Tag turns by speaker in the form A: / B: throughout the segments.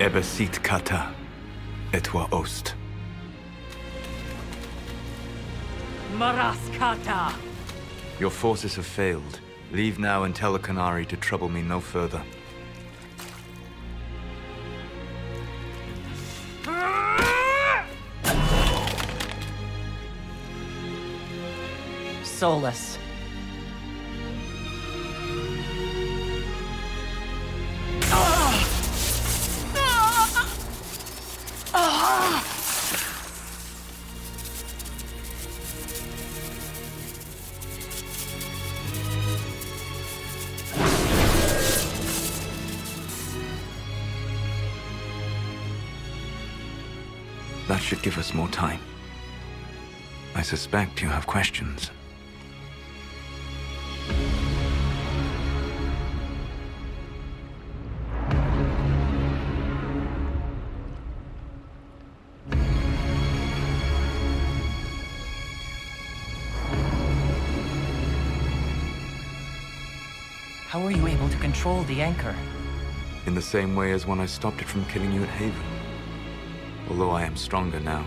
A: Ebesit kata, etwa ost.
B: Maraskata!
A: Your forces have failed. Leave now and tell the Qunari to trouble me no further.
B: Solas.
A: That should give us more time. I suspect you have questions.
B: How were you able to control the anchor?
A: In the same way as when I stopped it from killing you at Haven. Although I am stronger now,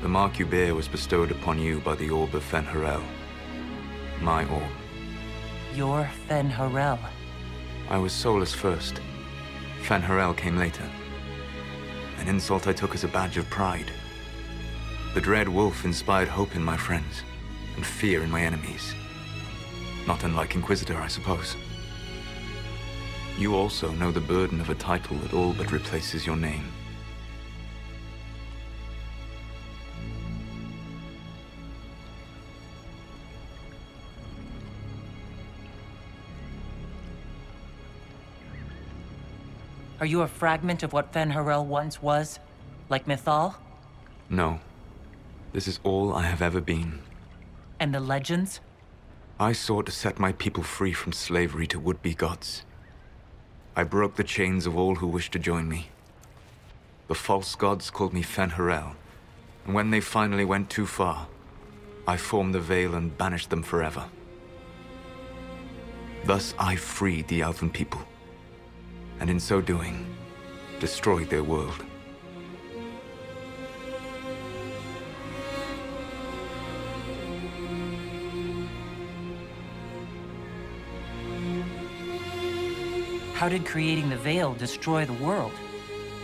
A: the mark you bear was bestowed upon you by the orb of fen'harel. My orb.
B: Your fen'harel.
A: I was Solas first. Fen'harel came later. An insult I took as a badge of pride. The dread wolf inspired hope in my friends, and fear in my enemies. Not unlike Inquisitor, I suppose. You also know the burden of a title that all but replaces your name.
B: Are you a fragment of what fen'harel once was? Like Mythal?
A: No. This is all I have ever been.
B: And the legends?
A: I sought to set my people free from slavery to would-be gods. I broke the chains of all who wished to join me. The false gods called me fen'harel, and when they finally went too far, I formed the Veil and banished them forever. Thus I freed the elven people, and in so doing, destroyed their world.
B: How did creating the Veil destroy the world?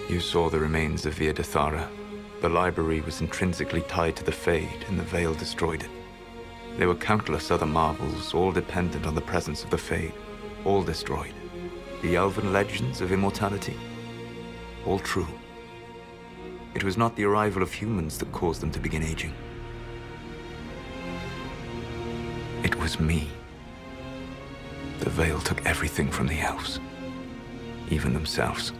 A: You saw the remains of Veil and Thedas. The library was intrinsically tied to the Fade, and the Veil destroyed it. There were countless other marvels, all dependent on the presence of the Fade, all destroyed. The elven legends of immortality, all true. It was not the arrival of humans that caused them to begin aging. It was me. The Veil took everything from the elves, even themselves.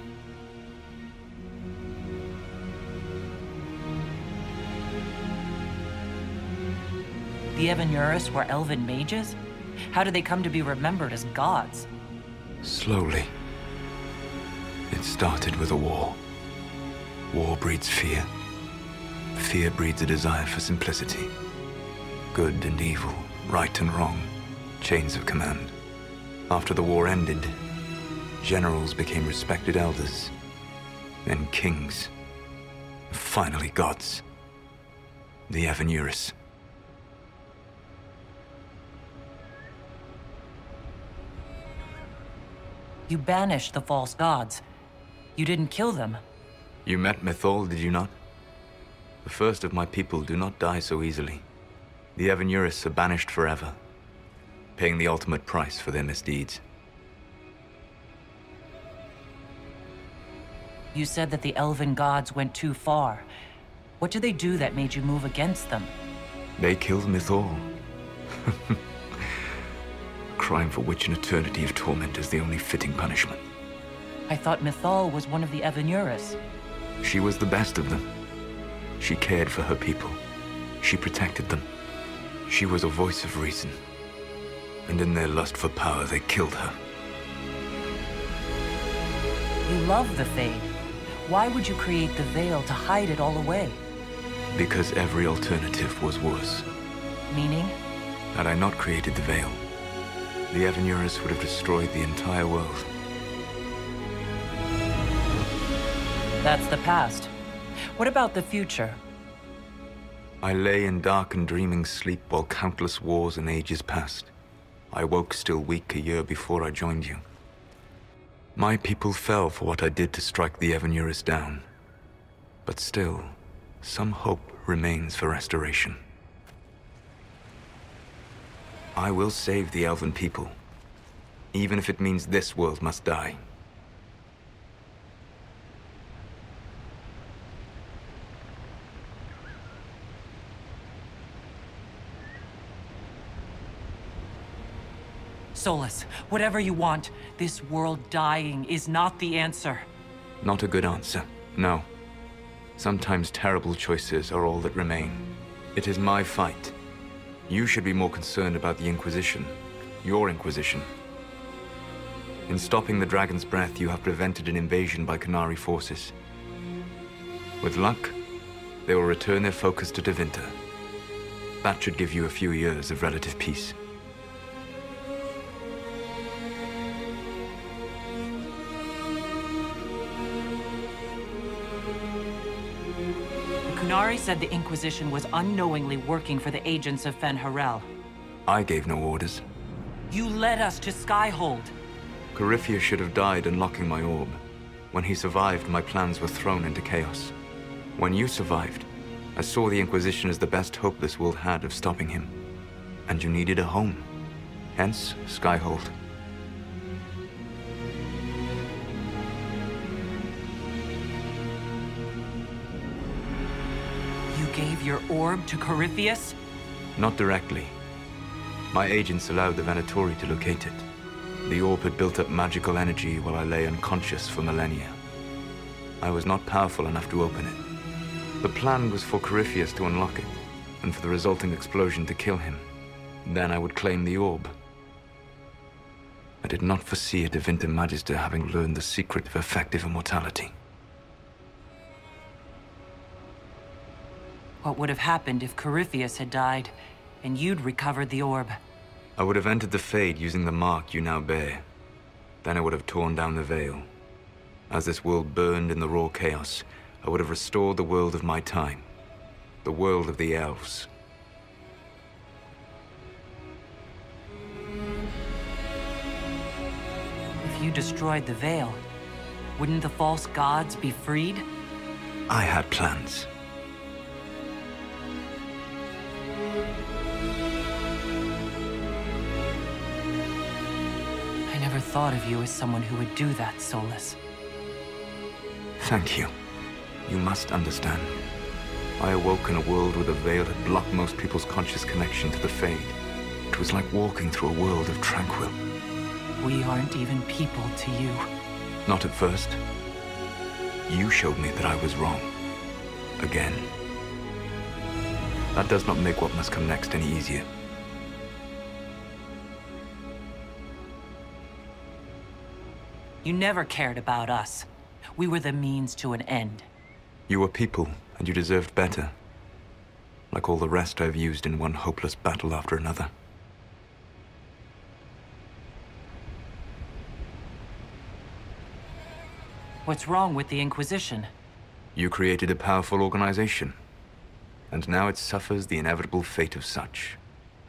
B: The Evanuris were elven mages? How did they come to be remembered as gods?
A: Slowly. It started with a war. War breeds fear. Fear breeds a desire for simplicity. Good and evil, right and wrong, chains of command. After the war ended, generals became respected elders, then kings, and finally gods. The Evanuris.
B: You banished the false gods. You didn't kill them.
A: You met Mythal, did you not? The first of my people do not die so easily. The Evanuris are banished forever, paying the ultimate price for their misdeeds.
B: You said that the elven gods went too far. What did they do that made you move against them?
A: They killed Mythal. Crime for which an eternity of torment is the only fitting punishment.
B: I thought Mythal was one of the Evanuris.
A: She was the best of them. She cared for her people. She protected them. She was a voice of reason. And in their lust for power, they killed her.
B: You love the Fade. Why would you create the Veil to hide it all away?
A: Because every alternative was worse.
B: Meaning?
A: Had I not created the Veil, the Evanuris would have destroyed the entire world.
B: That's the past. What about the future?
A: I lay in dark and dreaming sleep while countless wars and ages passed. I woke still weak a year before I joined you. My people fell for what I did to strike the Evan down. But still, some hope remains for restoration. I will save the Elven people, even if it means this world must die.
B: Solas, whatever you want, this world dying is not the answer.
A: Not a good answer, no. Sometimes terrible choices are all that remain. It is my fight. You should be more concerned about the Inquisition. Your Inquisition. In stopping the Dragon's Breath, you have prevented an invasion by Qunari forces. With luck, they will return their focus to Tevinter. That should give you a few years of relative peace.
B: Qunari said the Inquisition was unknowingly working for the agents of fen'harel.
A: I gave no orders.
B: You led us to Skyhold.
A: Corypheus should have died unlocking my orb. When he survived, my plans were thrown into chaos. When you survived, I saw the Inquisition as the best hope this world had of stopping him. And you needed a home. Hence, Skyhold.
B: Gave your orb to Corypheus?
A: Not directly. My agents allowed the Venatori to locate it. The orb had built up magical energy while I lay unconscious for millennia. I was not powerful enough to open it. The plan was for Corypheus to unlock it, and for the resulting explosion to kill him. Then I would claim the orb. I did not foresee a Tevinter Magister having learned the secret of effective immortality.
B: What would have happened if Corypheus had died, and you'd recovered the orb?
A: I would have entered the Fade using the mark you now bear. Then I would have torn down the Veil. As this world burned in the raw chaos, I would have restored the world of my time. The world of the elves.
B: If you destroyed the Veil, wouldn't the false gods be freed?
A: I had plans.
B: I never thought of you as someone who would do that, Solas.
A: Thank you. You must understand. I awoke in a world where the Veil had blocked most people's conscious connection to the Fade. It was like walking through a world of tranquil.
B: We aren't even people to you.
A: Not at first. You showed me that I was wrong. Again. That does not make what must come next any easier.
B: You never cared about us. We were the means to an end.
A: You were people, and you deserved better. Like all the rest I've used in one hopeless battle after another.
B: What's wrong with the Inquisition?
A: You created a powerful organization. And now it suffers the inevitable fate of such.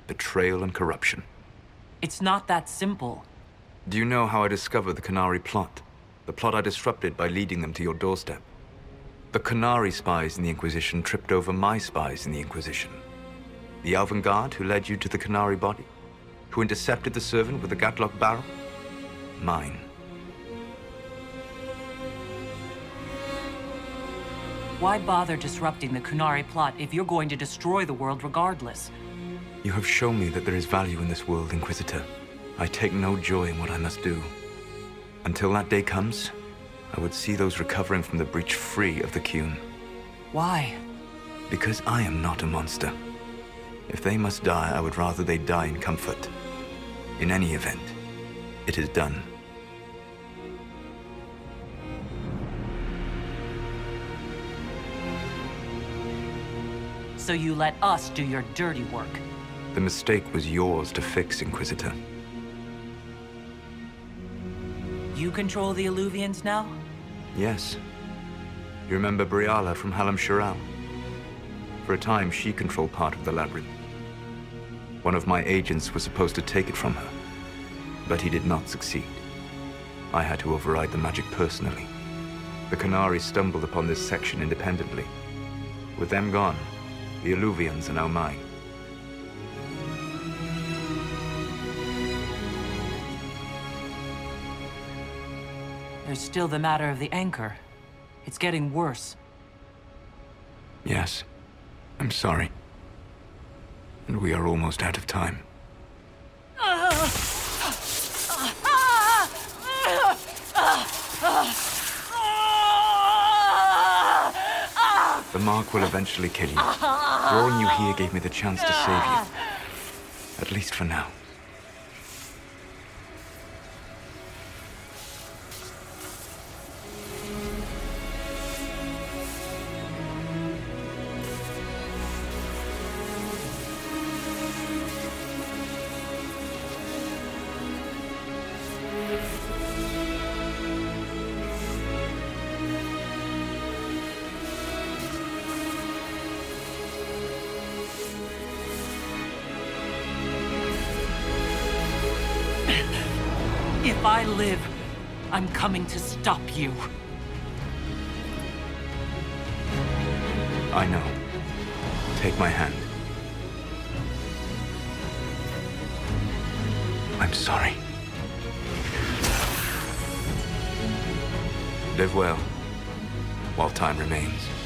A: Betrayal and corruption.
B: It's not that simple.
A: Do you know how I discovered the Qunari plot? The plot I disrupted by leading them to your doorstep. The Qunari spies in the Inquisition tripped over my spies in the Inquisition. The Elven Guard who led you to the Qunari body? Who intercepted the servant with the Gatlock barrel? Mine.
B: Why bother disrupting the Qunari plot if you're going to destroy the world regardless?
A: You have shown me that there is value in this world, Inquisitor. I take no joy in what I must do. Until that day comes, I would see those recovering from the breach free of the Qun.
B: Why?
A: Because I am not a monster. If they must die, I would rather they die in comfort. In any event, it is done.
B: So you let us do your dirty work.
A: The mistake was yours to fix, Inquisitor.
B: You control the Illuvians now?
A: Yes. You remember Briala from Halam Shiral? For a time, she controlled part of the labyrinth. One of my agents was supposed to take it from her, but he did not succeed. I had to override the magic personally. The Qunari stumbled upon this section independently. With them gone, the Alluvians are now mine.
B: There's still the matter of the anchor. It's getting worse.
A: Yes, I'm sorry. And we are almost out of time. The mark will eventually kill you. Drawing you here gave me the chance to save you. At least for now.
B: If I live, I'm coming to stop you.
A: I know. Take my hand. I'm sorry. Live well, while time remains.